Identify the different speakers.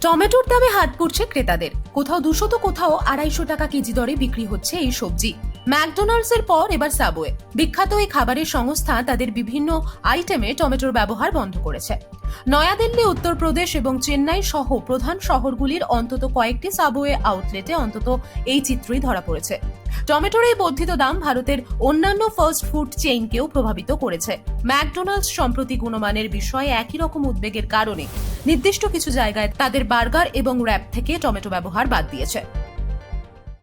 Speaker 1: টমেটোর দামে হাত পড়ছে ক্রেতাদের। কোথাও 200 তো কোথাও 250 টাকা কেজি দরে বিক্রি হচ্ছে এই সবজি। ম্যাকডোনাল্ডস এর পর এবার সাবওয়ে। বিখ্যাত এই খাবারের সংস্থা তাদের বিভিন্ন আইটেমে টমেটোর ব্যবহার বন্ধ করেছে। নয়াদিল্লি, উত্তরপ্রদেশ এবং চেন্নাই সহ প্রধান শহরগুলির অন্তত কয়েকটি সাবওয়ে আউটলেটে অন্তত এই চিত্রই ধরা পড়েছে। টমেটোর এই বর্ধিত দাম ভারতের অন্যান্য ফাস্ট ফুড চেইনকেও প্রভাবিত করেছে। ম্যাকডোনাল্ডস সম্প্রতি গুণমানের বিষয়ে একই রকম উদ্বেগের কারণে নির্দিষ্ট কিছু জায়গায় তাদের বার্গার এবং র্যাপ থেকে টমেটো ব্যবহার বাদ দিয়েছে।